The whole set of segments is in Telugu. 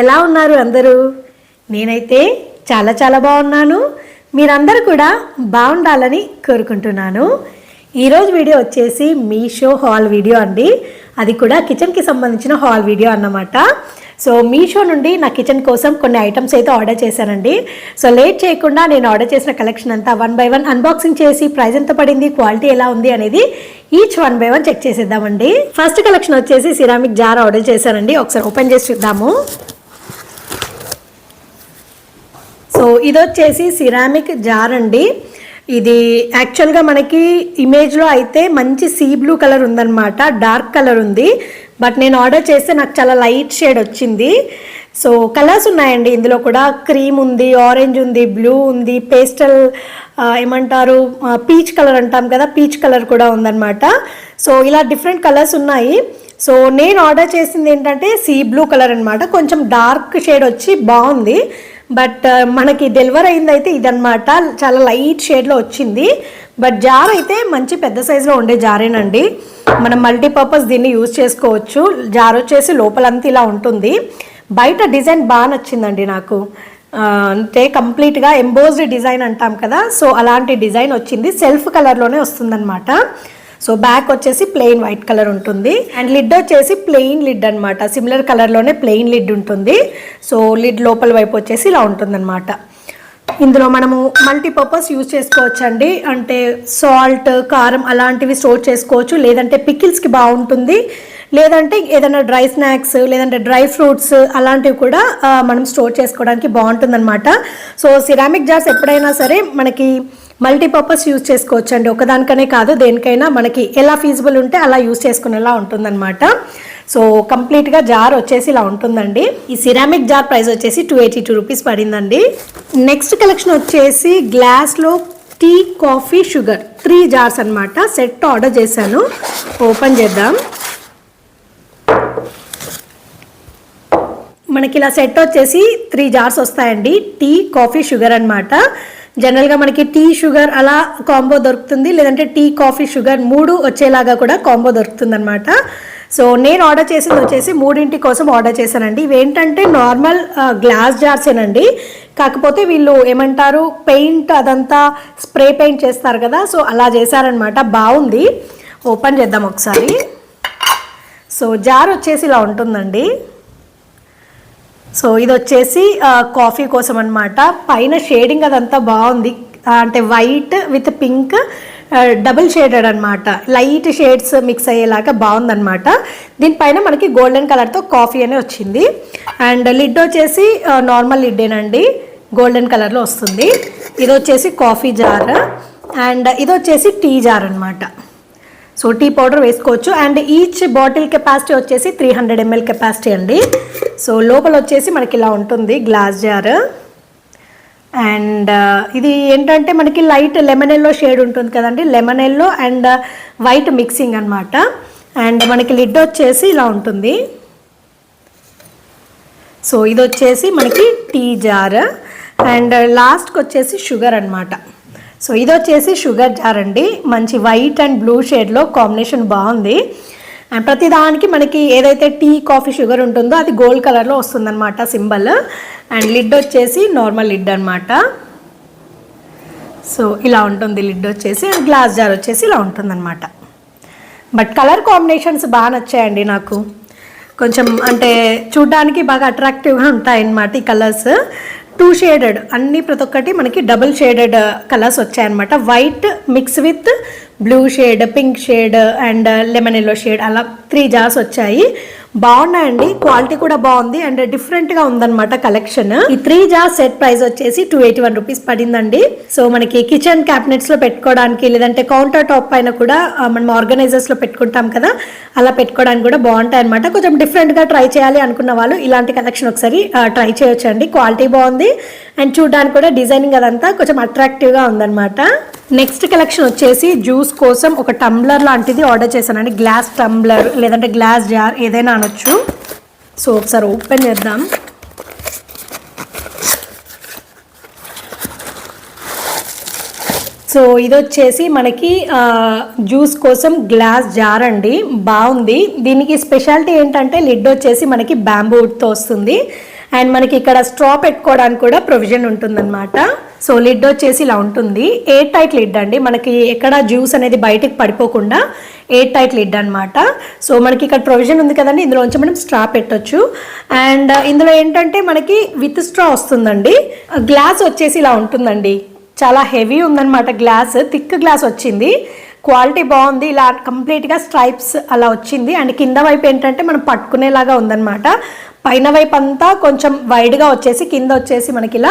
ఎలా ఉన్నారు అందరూ? నేనైతే చాలా బాగున్నాను. మీరందరూ కూడా బాగుండాలని కోరుకుంటున్నాను. ఈరోజు వీడియో వచ్చేసి మీషో హాల్ వీడియో అండి. అది కూడా కిచెన్కి సంబంధించిన హాల్ వీడియో అన్నమాట. సో మీషో నుండి నా కిచెన్ కోసం కొన్ని ఐటమ్స్ అయితే ఆర్డర్ చేశానండి. సో లేట్ చేయకుండా నేను ఆర్డర్ చేసిన కలెక్షన్ అంతా 1 by 1 అన్బాక్సింగ్ చేసి ప్రైస్ ఎంత పడింది, క్వాలిటీ ఎలా ఉంది అనేది ఈచ్ 1 by 1 చెక్ చేసేద్దామండి. ఫస్ట్ కలెక్షన్ వచ్చేసి సిరామిక్ జార్ ఆర్డర్ చేశానండి. ఒకసారి ఓపెన్ చేసి చూద్దాము. సో ఇది వచ్చేసి సిరామిక్ జార్ అండి. ఇది యాక్చువల్గా మనకి ఇమేజ్లో అయితే మంచి సీ బ్లూ కలర్ ఉందన్నమాట, డార్క్ కలర్ ఉంది. బట్ నేను ఆర్డర్ చేస్తే నాకు చాలా లైట్ షేడ్ వచ్చింది. సో కలర్స్ ఉన్నాయండి ఇందులో కూడా. క్రీమ్ ఉంది, ఆరెంజ్ ఉంది, బ్లూ ఉంది, పేస్టల్ ఏమంటారు పీచ్ కలర్ అంటాం కదా, పీచ్ కలర్ కూడా ఉందన్నమాట. సో ఇలా డిఫరెంట్ కలర్స్ ఉన్నాయి. సో నేను ఆర్డర్ చేసింది ఏంటంటే సీ బ్లూ కలర్ అనమాట. కొంచెం డార్క్ షేడ్ వచ్చి బాగుంది. బట్ మనకి డెలివర్ అయిందైతే ఇదన్నమాట, చాలా లైట్ షేడ్లో వచ్చింది. బట్ జార్ అయితే మంచి పెద్ద సైజులో ఉండే జారేనండి. మనం మల్టీపర్పస్ దీన్ని యూజ్ చేసుకోవచ్చు. జార్ వచ్చేసి లోపలంతా ఇలా ఉంటుంది. బయట డిజైన్ బాగా నచ్చిందండి నాకు. అంటే కంప్లీట్గా ఎంబోజ్డ్ డిజైన్ అంటాం కదా, సో అలాంటి డిజైన్ వచ్చింది. సెల్ఫ్ కలర్లోనే వస్తుందన్నమాట. సో బ్యాక్ వచ్చేసి ప్లెయిన్ వైట్ కలర్ ఉంటుంది. అండ్ లిడ్ వచ్చేసి ప్లెయిన్ లిడ్ అనమాట. సిమిలర్ కలర్లోనే ప్లెయిన్ లిడ్ ఉంటుంది. సో లిడ్ లోపల వైపు వచ్చేసి ఇలా ఉంటుందన్నమాట. ఇందులో మనము మల్టీపర్పస్ యూజ్ చేసుకోవచ్చండి. అంటే సాల్ట్, కారం అలాంటివి స్టోర్ చేసుకోవచ్చు. లేదంటే పికిల్స్కి బాగుంటుంది. లేదంటే ఏదైనా డ్రై స్నాక్స్, లేదంటే డ్రై ఫ్రూట్స్ అలాంటివి కూడా మనం స్టోర్ చేసుకోవడానికి బాగుంటుందన్నమాట. సో సిరామిక్ జార్స్ ఎప్పుడైనా సరే మనకి మల్టీపర్పస్ యూజ్ చేసుకోవచ్చు అండి. ఒకదానికనే కాదు, దేనికైనా మనకి ఎలా ఫీజిబుల్ ఉంటే అలా యూజ్ చేసుకునేలా ఉంటుందన్నమాట. సో కంప్లీట్గా జార్ వచ్చేసి ఇలా ఉంటుందండి. ఈ సిరామిక్ జార్ ప్రైస్ వచ్చేసి 282 రూపీస్ పడిందండి. నెక్స్ట్ కలెక్షన్ వచ్చేసి గ్లాస్లో టీ, కాఫీ, షుగర్ 3 జార్స్ అనమాట. సెట్ ఆర్డర్ చేశాను. ఓపెన్ చేద్దాం. మనకి ఇలా సెట్ వచ్చేసి 3 జార్స్ వస్తాయండి. టీ, కాఫీ, షుగర్ అనమాట. జనరల్గా మనకి టీ, షుగర్ అలా కాంబో దొరుకుతుంది. లేదంటే టీ, కాఫీ, షుగర్ 3 వచ్చేలాగా కూడా కాంబో దొరుకుతుంది అనమాట. సో నేను ఆర్డర్ చేసింది వచ్చేసి 3 కోసం ఆర్డర్ చేశానండి. ఇవేంటంటే నార్మల్ గ్లాస్ జార్సేనండి. కాకపోతే వీళ్ళు ఏమంటారు పెయింట్ అదంతా స్ప్రే పెయింట్ చేస్తారు కదా, సో అలా చేశారనమాట. బాగుంది. ఓపెన్ చేద్దాం ఒకసారి. సో జార్ వచ్చేసి ఇలా ఉంటుందండి. సో ఇది వచ్చేసి కాఫీ కోసం అనమాట. పైన షేడింగ్ అదంతా బాగుంది. అంటే white with pink double shaded అనమాట. లైట్ షేడ్స్ మిక్స్ అయ్యేలాగా బాగుందనమాట. దీనిపైన మనకి గోల్డెన్ కలర్తో కాఫీ అనే వచ్చింది. అండ్ లిడ్ వచ్చేసి నార్మల్ లిడ్డేనండి, గోల్డెన్ కలర్లో వస్తుంది. ఇది వచ్చేసి కాఫీ జార్ అండ్ ఇది వచ్చేసి టీ జార్ అనమాట. సో టీ పౌడర్ వేసుకోవచ్చు. అండ్ ఈచ్ బాటిల్ కెపాసిటీ వచ్చేసి 300 ml కెపాసిటీ అండి. సో లోపల వచ్చేసి మనకి ఇలా ఉంటుంది గ్లాస్ జార్. అండ్ ఇది ఏంటంటే మనకి లైట్ లెమన్ ఎల్లో షేడ్ ఉంటుంది కదండి, lemon yellow and white mixing అనమాట. అండ్ మనకి లిడ్ వచ్చేసి ఇలా ఉంటుంది. సో ఇది వచ్చేసి మనకి టీ జార్. అండ్ లాస్ట్కి వచ్చేసి షుగర్ అనమాట. సో ఇది వచ్చేసి షుగర్ జార్ అండి. మంచి వైట్ అండ్ బ్లూ షేడ్లో కాంబినేషన్ బాగుంది. అండ్ ప్రతిదానికి మనకి ఏదైతే టీ, కాఫీ, షుగర్ ఉంటుందో అది గోల్డ్ కలర్లో వస్తుందన్నమాట సింబల్. అండ్ లిడ్ వచ్చేసి నార్మల్ లిడ్ అనమాట. సో ఇలా ఉంటుంది లిడ్ వచ్చేసి. అండ్ గ్లాస్ జార్ వచ్చేసి ఇలా ఉంటుందన్నమాట. బట్ కలర్ కాంబినేషన్స్ బాగా నచ్చాయండి నాకు. కొంచెం అంటే చూడ్డానికి బాగా అట్రాక్టివ్గా ఉంటాయన్నమాట ఈ కలర్స్. 2 షేడెడ్ అన్ని, ప్రతి ఒక్కటి మనకి డబుల్ షేడెడ్ కలర్స్ వచ్చాయన్నమాట. White mix with blue shade, pink shade and lemon yellow shade అలా 3 జార్స్ వచ్చాయి. బాగున్నాయండి, క్వాలిటీ కూడా బాగుంది అండ్ డిఫరెంట్గా ఉందన్నమాట కలెక్షన్. ఈ 3 జార్స్ సెట్ ప్రైస్ వచ్చేసి 281 రూపీస్ పడిందండి. సో మనకి కిచెన్ క్యాబినెట్స్లో పెట్టుకోవడానికి, లేదంటే కౌంటర్ టాప్ పైన కూడా మనం ఆర్గనైజర్స్లో పెట్టుకుంటాం కదా, అలా పెట్టుకోవడానికి కూడా బాగుంటాయి అనమాట. కొంచెం డిఫరెంట్గా ట్రై చేయాలి అనుకున్న వాళ్ళు ఇలాంటి కలెక్షన్ ఒకసారి ట్రై చేయొచ్చండి. క్వాలిటీ బాగుంది అండ్ చూడడానికి కూడా డిజైనింగ్ అదంతా కొంచెం అట్రాక్టివ్గా ఉందన్నమాట. నెక్స్ట్ కలెక్షన్ వచ్చేసి జ్యూస్ కోసం ఒక టంబ్లర్ లాంటిది ఆర్డర్ చేశానండి. గ్లాస్ టంబ్లర్ లేదంటే గ్లాస్ జార్ ఏదైనా అనొచ్చు. సో ఒకసారి ఓపెన్ చేద్దాం. సో ఇది వచ్చేసి మనకి జ్యూస్ కోసం గ్లాస్ జార్ అండి, బాగుంది. దీనికి స్పెషాలిటీ ఏంటంటే లిడ్ వచ్చేసి మనకి బ్యాంబూ వుడ్తో వస్తుంది అండ్ మనకి ఇక్కడ స్ట్రా పెట్టుకోవడానికి కూడా ప్రొవిజన్ ఉంటుందన్నమాట. సో లిడ్ వచ్చేసి ఇలా ఉంటుంది. ఎయిర్ టైట్ లిడ్ అండి, మనకి ఎక్కడ జ్యూస్ అనేది బయటకు పడిపోకుండా ఎయిర్ టైట్ లిడ్ అనమాట. సో మనకి ఇక్కడ ప్రొవిజన్ ఉంది కదండి, ఇందులోంచి మనం స్ట్రా పెట్టొచ్చు. అండ్ ఇందులో ఏంటంటే మనకి విత్ స్ట్రా వస్తుందండి. గ్లాస్ వచ్చేసి ఇలా ఉంటుందండి, చాలా హెవీ ఉందన్నమాట. గ్లాస్ థిక్ గ్లాస్ వచ్చింది, క్వాలిటీ బాగుంది. ఇలా కంప్లీట్గా స్ట్రైప్స్ అలా వచ్చింది. అండ్ కింద వైపు ఏంటంటే మనం పట్టుకునేలాగా ఉందన్నమాట. పైన వైపు అంతా కొంచెం వైడ్గా వచ్చేసి కింద వచ్చేసి మనకి ఇలా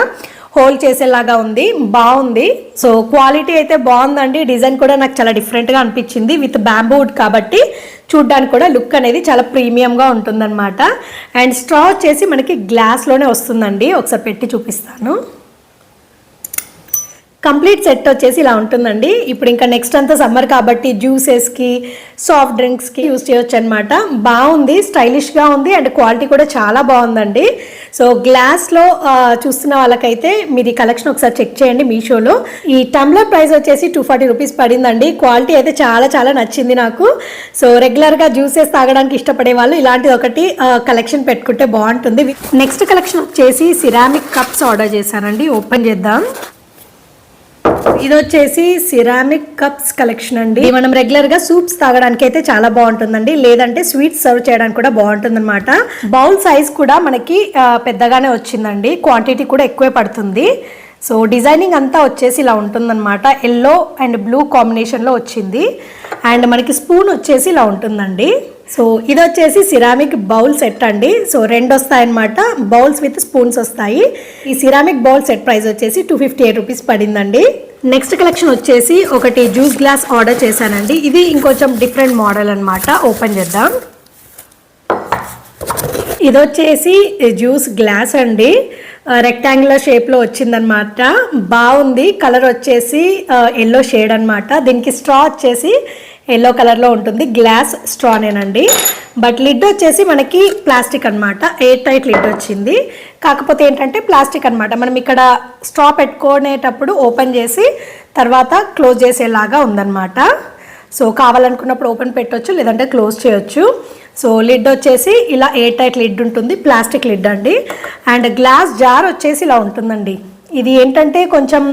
హోల్డ్ చేసేలాగా ఉంది, బాగుంది. సో క్వాలిటీ అయితే బాగుందండి. డిజైన్ కూడా నాకు చాలా డిఫరెంట్గా అనిపించింది. విత్ బ్యాంబూ వుడ్ కాబట్టి చూడ్డానికి కూడా లుక్ అనేది చాలా ప్రీమియంగా ఉంటుందన్నమాట. అండ్ స్ట్రా వచ్చేసి మనకి గ్లాస్లోనే వస్తుందండి, ఒకసారి పెట్టి చూపిస్తాను. కంప్లీట్ సెట్ వచ్చేసి ఇలా ఉంటుందండి. ఇప్పుడు ఇంకా నెక్స్ట్ అంతా సమ్మర్ కాబట్టి జ్యూసెస్కి, సాఫ్ట్ డ్రింక్స్కి యూజ్ చేయొచ్చు అనమాట. బాగుంది, స్టైలిష్గా ఉంది అండ్ క్వాలిటీ కూడా చాలా బాగుందండి. సో గ్లాస్లో చూస్తున్న వాళ్ళకైతే మీరు ఈ కలెక్షన్ ఒకసారి చెక్ చేయండి మీషోలో. ఈ టమ్లర్ ప్రైస్ వచ్చేసి 240 రూపీస్ పడిందండి. క్వాలిటీ అయితే చాలా చాలా నచ్చింది నాకు. సో రెగ్యులర్గా జ్యూసెస్ తాగడానికి ఇష్టపడే వాళ్ళు ఇలాంటిది ఒకటి కలెక్షన్ పెట్టుకుంటే బాగుంటుంది. నెక్స్ట్ కలెక్షన్ వచ్చేసి సిరామిక్ కప్స్ ఆర్డర్ చేశానండి, ఓపెన్ చేద్దాం. ఇది వచ్చేసి సిరామిక్ కప్స్ కలెక్షన్ అండి. మనం రెగ్యులర్ గా సూప్స్ తాగడానికి అయితే చాలా బాగుంటుందండి, లేదంటే స్వీట్స్ సర్వ్ చేయడానికి కూడా బాగుంటుంది అనమాట. బౌల్ సైజ్ కూడా మనకి పెద్దగానే వచ్చిందండి, క్వాంటిటీ కూడా ఎక్కువే పడుతుంది. సో డిజైనింగ్ అంతా వచ్చేసి ఇలా ఉంటుందన్నమాట. ఎల్లో అండ్ బ్లూ కాంబినేషన్లో వచ్చింది. అండ్ మనకి స్పూన్ వచ్చేసి ఇలా ఉంటుందండి. సో ఇది వచ్చేసి సిరామిక్ బౌల్ సెట్ అండి. సో 2 వస్తాయన్నమాట, బౌల్స్ విత్ స్పూన్స్ వస్తాయి. ఈ సిరామిక్ బౌల్ సెట్ ప్రైస్ వచ్చేసి 258 రూపీస్ పడిందండి. నెక్స్ట్ కలెక్షన్ వచ్చేసి ఒకటి జ్యూస్ గ్లాస్ ఆర్డర్ చేశానండి. ఇది ఇంకొంచెం డిఫరెంట్ మోడల్ అనమాట, ఓపెన్ చేద్దాం. ఇది వచ్చేసి జ్యూస్ గ్లాస్ అండి, రెక్టాంగులర్ షేప్లో వచ్చిందనమాట. బాగుంది, కలర్ వచ్చేసి ఎల్లో షేడ్ అనమాట. దీనికి స్ట్రా వచ్చేసి ఎల్లో కలర్లో ఉంటుంది, గ్లాస్ స్ట్రానేనండి. బట్ లిడ్ వచ్చేసి మనకి ప్లాస్టిక్ అనమాట, ఎయిర్ టైట్ లిడ్ వచ్చింది. కాకపోతే ఏంటంటే ప్లాస్టిక్ అనమాట, మనం ఇక్కడ స్ట్రా పెట్టుకునేటప్పుడు ఓపెన్ చేసి తర్వాత క్లోజ్ చేసేలాగా ఉందన్నమాట. సో కావాలనుకున్నప్పుడు ఓపెన్ పెట్టవచ్చు, లేదంటే క్లోజ్ చేయొచ్చు. సో లిడ్ వచ్చేసి ఇలా ఎయిర్ టైట్ లిడ్ ఉంటుంది, ప్లాస్టిక్ లిడ్ అండి. అండ్ గ్లాస్ జార్ వచ్చేసి ఇలా ఉంటుందండి. ఇది ఏంటంటే కొంచెం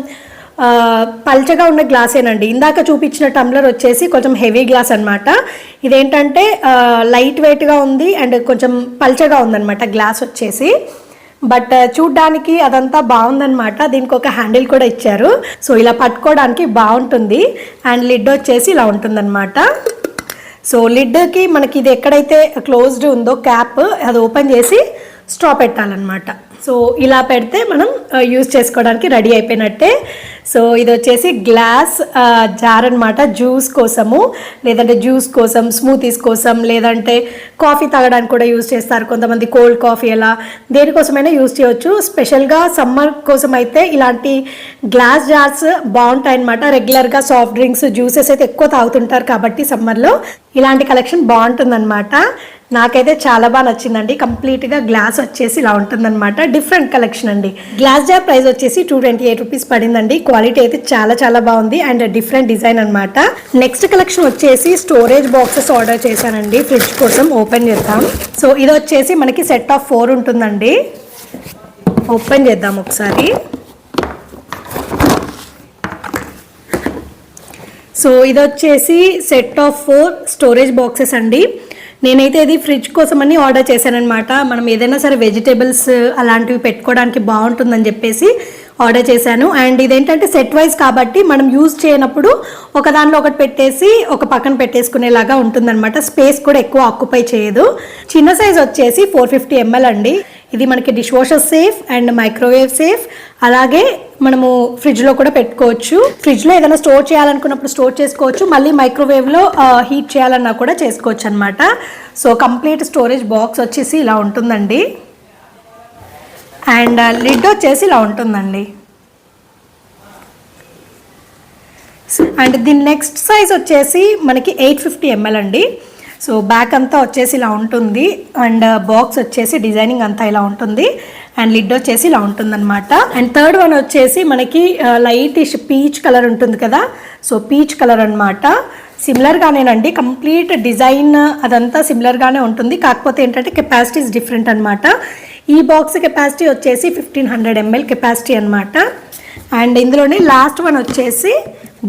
పల్చగా ఉన్న గ్లాసేనండి. ఇందాక చూపించిన టమ్లర్ వచ్చేసి కొంచెం హెవీ గ్లాస్ అనమాట. ఇదేంటంటే లైట్ వెయిట్గా ఉంది అండ్ కొంచెం పల్చగా ఉందన్నమాట గ్లాస్ వచ్చేసి. బట్ చూడ్డానికి అదంతా బాగుందన్నమాట. దీనికి ఒక హ్యాండిల్ కూడా ఇచ్చారు, సో ఇలా పట్టుకోవడానికి బాగుంటుంది. అండ్ లిడ్ వచ్చేసి ఇలా ఉంటుందన్నమాట. సో లిడ్కి మనకి ఇది ఎక్కడైతే క్లోజ్డ్ ఉందో క్యాప్, అది ఓపెన్ చేసి స్ట్రా పెట్టాలన్నమాట. సో ఇలా పెడితే మనం యూజ్ చేసుకోవడానికి రెడీ అయిపోయినట్టే. సో ఇది వచ్చేసి గ్లాస్ జార్ అనమాట, జ్యూస్ కోసము, లేదంటే జ్యూస్ కోసం, స్మూతీస్ కోసం, లేదంటే కాఫీ తాగడానికి కూడా యూజ్ చేస్తారు కొంతమంది, కోల్డ్ కాఫీ అలా దేనికోసమైనా యూజ్ చేయవచ్చు. స్పెషల్గా సమ్మర్ కోసం అయితే ఇలాంటి గ్లాస్ జార్స్ బాగుంటాయి అనమాట. రెగ్యులర్గా సాఫ్ట్ డ్రింక్స్, జ్యూసెస్ అయితే ఎక్కువ తాగుతుంటారు కాబట్టి సమ్మర్లో ఇలాంటి కలెక్షన్ బాగుంటుందన్నమాట. నాకైతే చాలా బాగా నచ్చిందండి. కంప్లీట్గా గ్లాస్ వచ్చేసి ఇలా ఉంటుందన్నమాట, డిఫరెంట్ కలెక్షన్ అండి. గ్లాస్ జార్ ప్రైస్ వచ్చేసి 228 రూపీస్ పడిందండి. క్వాలిటీ అయితే చాలా చాలా బాగుంది అండ్ డిఫరెంట్ డిజైన్ అనమాట. నెక్స్ట్ కలెక్షన్ వచ్చేసి స్టోరేజ్ బాక్సెస్ ఆర్డర్ చేశానండి ఫ్రిడ్జ్ కోసం, ఓపెన్ చేద్దాం. సో ఇది వచ్చేసి మనకి సెట్ ఆఫ్ 4 ఉంటుందండి, ఓపెన్ చేద్దాం ఒకసారి. సో ఇది వచ్చేసి సెట్ ఆఫ్ 4 స్టోరేజ్ బాక్సెస్ అండి. నేనైతే ఇది ఫ్రిడ్జ్ కోసం అని ఆర్డర్ చేశానమాట. మనం ఏదైనా సరే వెజిటేబుల్స్ అలాంటివి పెట్టుకోవడానికి బాగుంటుందని చెప్పేసి ఆర్డర్ చేశాను. అండ్ ఇదేంటంటే సెట్ వైజ్ కాబట్టి మనం యూజ్ చేయనప్పుడు ఒక దానిలో ఒకటి పెట్టేసి ఒక పక్కన పెట్టేసుకునేలాగా ఉంటుందన్నమాట. స్పేస్ కూడా ఎక్కువ ఆక్యుపై చేయదు. చిన్న సైజ్ వచ్చేసి 450 ml అండి. ఇది మనకి dish washer safe and microwave safe, అలాగే మనము ఫ్రిడ్జ్లో కూడా పెట్టుకోవచ్చు. ఫ్రిడ్జ్లో ఏదైనా స్టోర్ చేయాలనుకున్నప్పుడు స్టోర్ చేసుకోవచ్చు, మళ్ళీ మైక్రోవేవ్లో హీట్ చేయాలన్నా కూడా చేసుకోవచ్చు అనమాట. సో కంప్లీట్ స్టోరేజ్ బాక్స్ వచ్చేసి ఇలా ఉంటుందండి. అండ్ లిడ్ వచ్చేసి ఇలా ఉంటుందండి. అండ్ దీని నెక్స్ట్ సైజ్ వచ్చేసి మనకి 850 ml అండి. సో బ్యాక్ అంతా వచ్చేసి ఇలా ఉంటుంది అండ్ బాక్స్ వచ్చేసి డిజైనింగ్ అంతా ఇలా ఉంటుంది అండ్ లిడ్ వచ్చేసి ఇలా ఉంటుందన్నమాట. అండ్ థర్డ్ వన్ వచ్చేసి మనకి లైటిష్ పీచ్ కలర్ ఉంటుంది కదా, సో పీచ్ కలర్ అనమాట. సిమిలర్గానేనండి, కంప్లీట్ డిజైన్ అదంతా సిమిలర్గానే ఉంటుంది. కాకపోతే ఏంటంటే కెపాసిటీస్ డిఫరెంట్ అనమాట. ఈ బాక్స్ కెపాసిటీ వచ్చేసి 1500 ml కెపాసిటీ అనమాట. అండ్ ఇందులోనే లాస్ట్ వన్ వచ్చేసి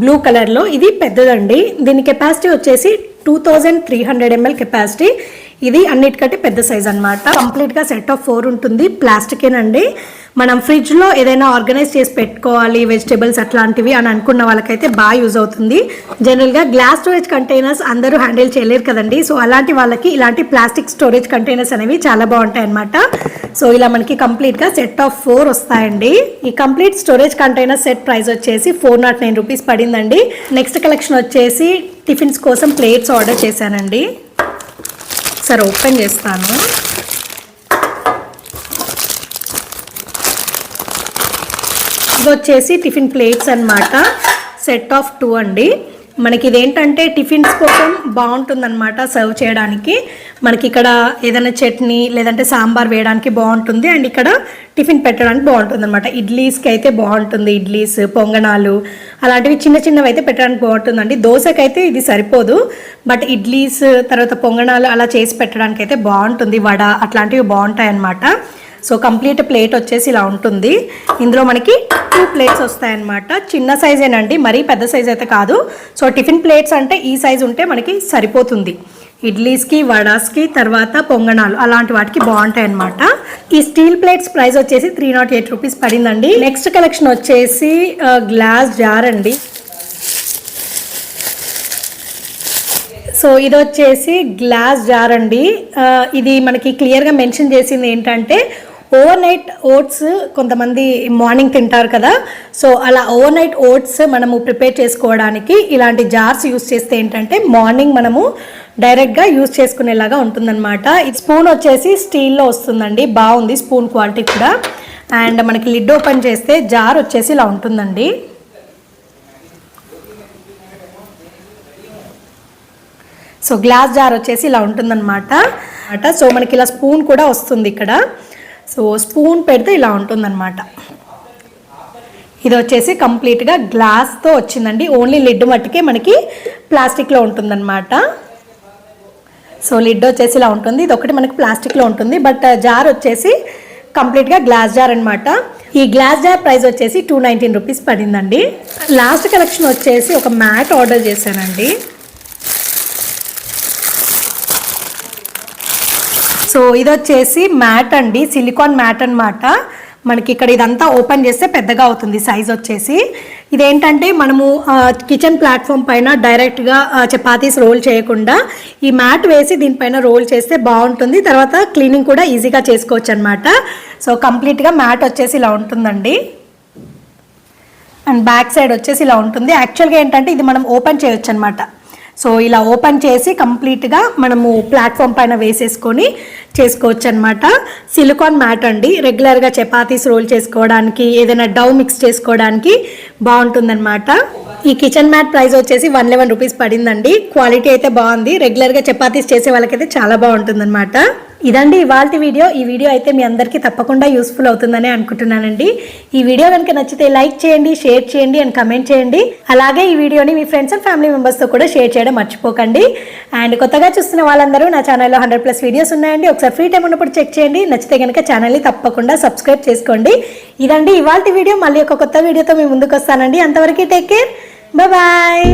బ్లూ కలర్లో, ఇది పెద్దదండి. దీని కెపాసిటీ వచ్చేసి 2300 ml కెపాసిటీ. ఇది అన్నిటికంటే పెద్ద సైజ్ అనమాట. కంప్లీట్గా సెట్ ఆఫ్ 4 ఉంటుంది. ప్లాస్టికేనండి. మనం ఫ్రిడ్జ్లో ఏదైనా ఆర్గనైజ్ చేసి పెట్టుకోవాలి వెజిటేబుల్స్ అట్లాంటివి అని అనుకున్న వాళ్ళకైతే బాగా యూజ్ అవుతుంది. జనరల్గా గ్లాస్ స్టోరేజ్ కంటైనర్స్ అందరూ హ్యాండిల్ చేయలేరు కదండి. సో అలాంటి వాళ్ళకి ఇలాంటి ప్లాస్టిక్ స్టోరేజ్ కంటైనర్స్ అనేవి చాలా బాగుంటాయి అనమాట. సో ఇలా మనకి కంప్లీట్గా సెట్ ఆఫ్ 4 వస్తాయండి. ఈ complete storage container set price వచ్చేసి 409 రూపీస్ పడిందండి. నెక్స్ట్ కలెక్షన్ వచ్చేసి టిఫిన్స్ కోసం ప్లేట్స్ ఆర్డర్ చేశానండి. సరే ఓపెన్ చేస్తాను. ఇది వచ్చేసి టిఫిన్ ప్లేట్స్ అన్నమాట. సెట్ ఆఫ్ 2 అండి. మనకి ఇదేంటంటే టిఫిన్స్ కోసం బాగుంటుందన్నమాట. సర్వ్ చేయడానికి మనకి ఇక్కడ ఏదైనా చట్నీ లేదంటే సాంబార్ వేయడానికి బాగుంటుంది. అండ్ ఇక్కడ టిఫిన్ పెట్టడానికి బాగుంటుంది అనమాట. ఇడ్లీస్కి అయితే బాగుంటుంది. ఇడ్లీస్, పొంగనాలు అలాంటివి చిన్న చిన్నవి అయితే పెట్టడానికి బాగుంటుందండి. దోశకైతే ఇది సరిపోదు, బట్ ఇడ్లీస్ తర్వాత పొంగనాలు అలా చేసి పెట్టడానికి అయితే బాగుంటుంది. వడ అట్లాంటివి బాగుంటాయి అన్నమాట. సో కంప్లీట్ ప్లేట్ వచ్చేసి ఇలా ఉంటుంది. ఇందులో మనకి 2 ప్లేట్స్ వస్తాయన్నమాట. చిన్న సైజేనండి, మరీ పెద్ద సైజ్ అయితే కాదు. సో టిఫిన్ ప్లేట్స్ అంటే ఈ సైజ్ ఉంటే మనకి సరిపోతుంది. ఇడ్లీస్కి, వడాస్కి, తర్వాత పొంగనాలు అలాంటి వాటికి బాగుంటాయి అన్నమాట. ఈ స్టీల్ ప్లేట్స్ ప్రైస్ వచ్చేసి 308 రూపీస్ పడిందండి. నెక్స్ట్ కలెక్షన్ వచ్చేసి గ్లాస్ జార్ అండి. సో ఇది వచ్చేసి గ్లాస్ జార్ అండి. ఇది మనకి క్లియర్గా మెన్షన్ చేసింది ఏంటంటే ఓవర్ నైట్ ఓట్స్ కొంతమంది మార్నింగ్ తింటారు కదా. సో అలా ఓవర్ నైట్ ఓట్స్ మనము ప్రిపేర్ చేసుకోవడానికి ఇలాంటి జార్స్ యూస్ చేస్తే ఏంటంటే మార్నింగ్ మనము డైరెక్ట్గా యూస్ చేసుకునేలాగా ఉంటుందన్నమాట. ఈ స్పూన్ వచ్చేసి స్టీల్లో వస్తుందండి. బాగుంది స్పూన్ క్వాలిటీ కూడా. అండ్ మనకి లిడ్ ఓపెన్ చేస్తే జార్ వచ్చేసి ఇలా ఉంటుందండి. సో గ్లాస్ జార్ వచ్చేసి ఇలా ఉంటుందన్నమాట. సో మనకి ఇలా స్పూన్ కూడా వస్తుంది ఇక్కడ. సో స్పూన్ పెడితే ఇలా ఉంటుందన్నమాట. ఇది వచ్చేసి కంప్లీట్గా గ్లాస్తో వచ్చిందండి. ఓన్లీ లిడ్ మట్టుకే మనకి ప్లాస్టిక్లో ఉంటుందన్నమాట. సో లిడ్ వచ్చేసి ఇలా ఉంటుంది. ఇది ఒకటి మనకి ప్లాస్టిక్లో ఉంటుంది, బట్ జార్ వచ్చేసి కంప్లీట్గా గ్లాస్ జార్ అనమాట. ఈ గ్లాస్ జార్ ప్రైస్ వచ్చేసి 219 రూపీస్ పడిందండి. లాస్ట్ కలెక్షన్ వచ్చేసి ఒక మ్యాట్ ఆర్డర్ చేశానండి. సో ఇది వచ్చేసి మ్యాట్ అండి, సిలికాన్ మ్యాట్ అనమాట. మనకి ఇక్కడ ఇదంతా ఓపెన్ చేస్తే పెద్దగా అవుతుంది సైజ్ వచ్చేసి. ఇదేంటంటే మనము కిచెన్ ప్లాట్ఫామ్ పైన డైరెక్ట్గా చపాతీస్ రోల్ చేయకుండా ఈ మ్యాట్ వేసి దీనిపైన రోల్ చేస్తే బాగుంటుంది. తర్వాత క్లీనింగ్ కూడా ఈజీగా చేసుకోవచ్చు అనమాట. సో కంప్లీట్గా మ్యాట్ వచ్చేసి ఇలా ఉంటుందండి. అండ్ బ్యాక్ సైడ్ వచ్చేసి ఇలా ఉంటుంది. యాక్చువల్గా ఏంటంటే ఇది మనం ఓపెన్ చేయొచ్చు అనమాట. సో ఇలా ఓపెన్ చేసి కంప్లీట్గా మనము ప్లాట్ఫామ్ పైన వేసేసుకొని చేసుకోవచ్చు అనమాట. సిలికాన్ మ్యాట్ అండి. రెగ్యులర్గా చపాతీస్ రోల్ చేసుకోవడానికి, ఏదైనా డౌ మిక్స్ చేసుకోవడానికి బాగుంటుందన్నమాట. ఈ కిచెన్ మ్యాట్ ప్రైస్ వచ్చేసి 111 రూపీస్ పడిందండి. క్వాలిటీ అయితే బాగుంది. రెగ్యులర్గా చపాతీస్ చేసే వాళ్ళకైతే చాలా బాగుంటుందన్నమాట. ఇదండి ఇవాల్టి వీడియో. ఈ వీడియో అయితే మీ అందరికీ తప్పకుండా యూస్ఫుల్ అవుతుందని అనుకుంటున్నానండి. ఈ వీడియో కనుక నచ్చితే లైక్ చేయండి, షేర్ చేయండి అండ్ కమెంట్ చేయండి. అలాగే ఈ వీడియోని మీ ఫ్రెండ్స్ అండ్ ఫ్యామిలీ మెంబర్స్తో కూడా షేర్ చేయడం మర్చిపోకండి. అండ్ కొత్తగా చూస్తున్న వాళ్ళందరూ నా ఛానల్లో 100+ వీడియోస్ ఉన్నాయండి. ఒకసారి ఫ్రీ టైం ఉన్నప్పుడు చెక్ చేయండి. నచ్చితే కనుక ఛానల్ని తప్పకుండా సబ్స్క్రైబ్ చేసుకోండి. ఇదండి ఇవాల్టి వీడియో. మళ్ళీ ఒక కొత్త వీడియోతో మీ ముందుకు వస్తానండి. అంతవరకు టేక్ కేర్, బాయ్.